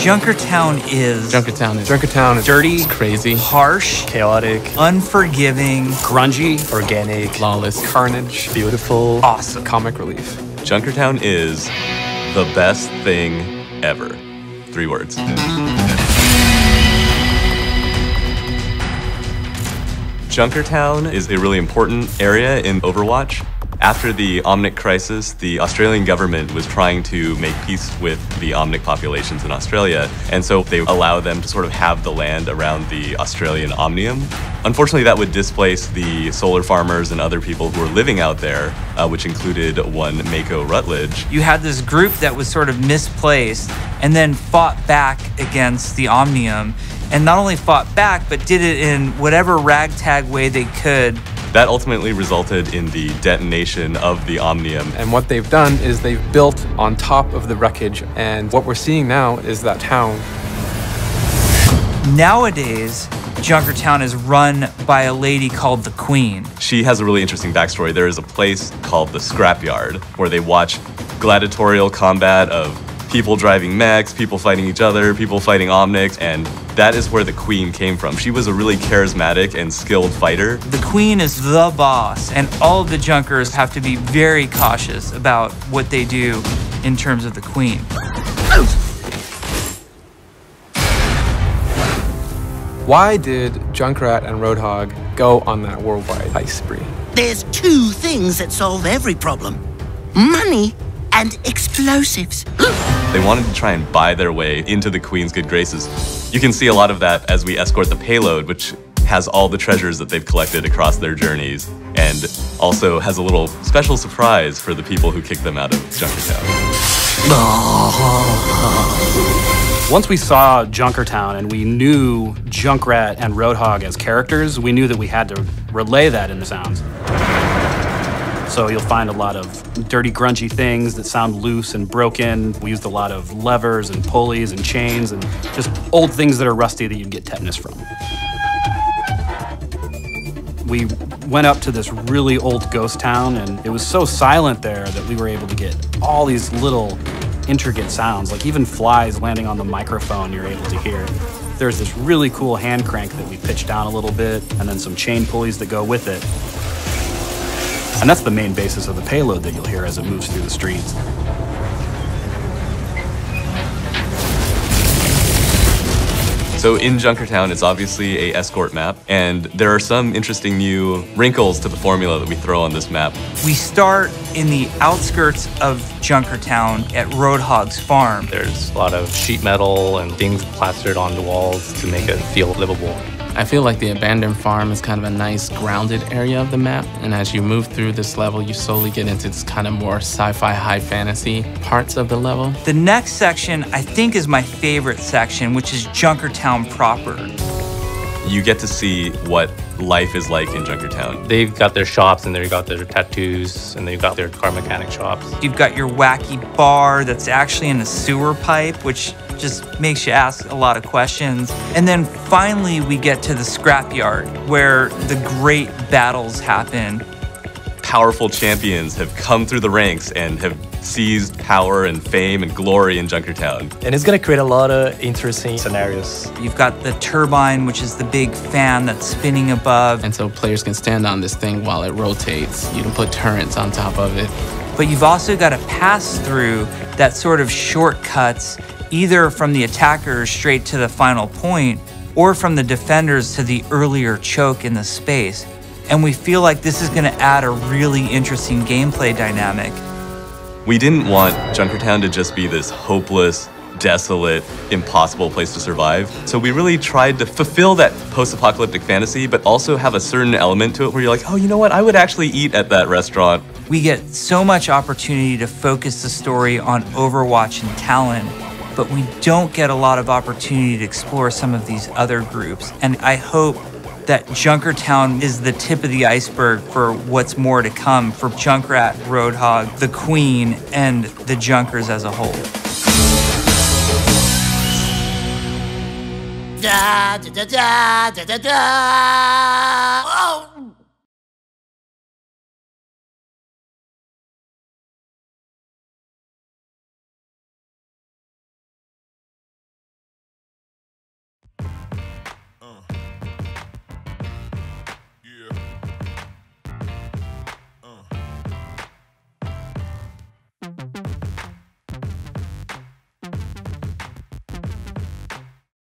Junkertown is dirty, it's crazy, harsh, chaotic, unforgiving, grungy, organic, flawless, carnage, beautiful, awesome. comic relief. Junkertown is the best thing ever. 3 words. Junkertown is a really important area in Overwatch. After the Omnic crisis, the Australian government was trying to make peace with the Omnic populations in Australia, and so they allow them to sort of have the land around the Australian Omnium. Unfortunately, that would displace the solar farmers and other people who were living out there, which included one Mako Rutledge. You had this group that was sort of misplaced and then fought back against the Omnium, and not only fought back, but did it in whatever ragtag way they could. That ultimately resulted in the detonation of the Omnium. And what they've done is they've built on top of the wreckage, and what we're seeing now is that town. Nowadays, Junkertown is run by a lady called the Queen. She has a really interesting backstory. There is a place called the Scrapyard where they watch gladiatorial combat of people driving mechs, people fighting each other, people fighting Omnics, and that is where the Queen came from. She was a really charismatic and skilled fighter. The Queen is the boss, and all of the Junkers have to be very cautious about what they do in terms of the Queen. Why did Junkrat and Roadhog go on that worldwide heist spree? There's 2 things that solve every problem: money and explosives. They wanted to try and buy their way into the Queen's good graces. You can see a lot of that as we escort the payload, which has all the treasures that they've collected across their journeys, and also has a little special surprise for the people who kicked them out of Junkertown. Once we saw Junkertown and we knew Junkrat and Roadhog as characters, we knew that we had to relay that in the sounds. So you'll find a lot of dirty, grungy things that sound loose and broken. We used a lot of levers and pulleys and chains and just old things that are rusty that you'd get tetanus from. We went up to this really old ghost town, and it was so silent there that we were able to get all these little intricate sounds, like even flies landing on the microphone you're able to hear. There's this really cool hand crank that we pitched down a little bit, and then some chain pulleys that go with it. And that's the main basis of the payload that you'll hear as it moves through the streets. So in Junkertown, it's obviously an escort map, and there are some interesting new wrinkles to the formula that we throw on this map. We start in the outskirts of Junkertown at Roadhog's farm. There's a lot of sheet metal and things plastered on the walls to make it feel livable. I feel like the abandoned farm is kind of a nice grounded area of the map, and as you move through this level, you slowly get into this kind of more sci-fi, high fantasy parts of the level. The next section, I think, is my favorite section, which is Junkertown proper. You get to see what life is like in Junkertown. They've got their shops, and they've got their tattoos, and they've got their car mechanic shops. You've got your wacky bar that's actually in a sewer pipe, which just makes you ask a lot of questions. And then finally we get to the scrapyard where the great battles happen. Powerful champions have come through the ranks and have seized power and fame and glory in Junkertown. And it's gonna create a lot of interesting scenarios. You've got the turbine, which is the big fan that's spinning above. And so players can stand on this thing while it rotates. You can put turrets on top of it. But you've also got to pass through that sort of shortcuts, either from the attackers straight to the final point, or from the defenders to the earlier choke in the space. And we feel like this is going to add a really interesting gameplay dynamic. We didn't want Junkertown to just be this hopeless, desolate, impossible place to survive. So we really tried to fulfill that post-apocalyptic fantasy, but also have a certain element to it where you're like, oh, you know what? I would actually eat at that restaurant. We get so much opportunity to focus the story on Overwatch and Talon, but we don't get a lot of opportunity to explore some of these other groups. And I hope that Junkertown is the tip of the iceberg for what's more to come for Junkrat, Roadhog, the Queen, and the Junkers as a whole. Da da da da da da da. Oh.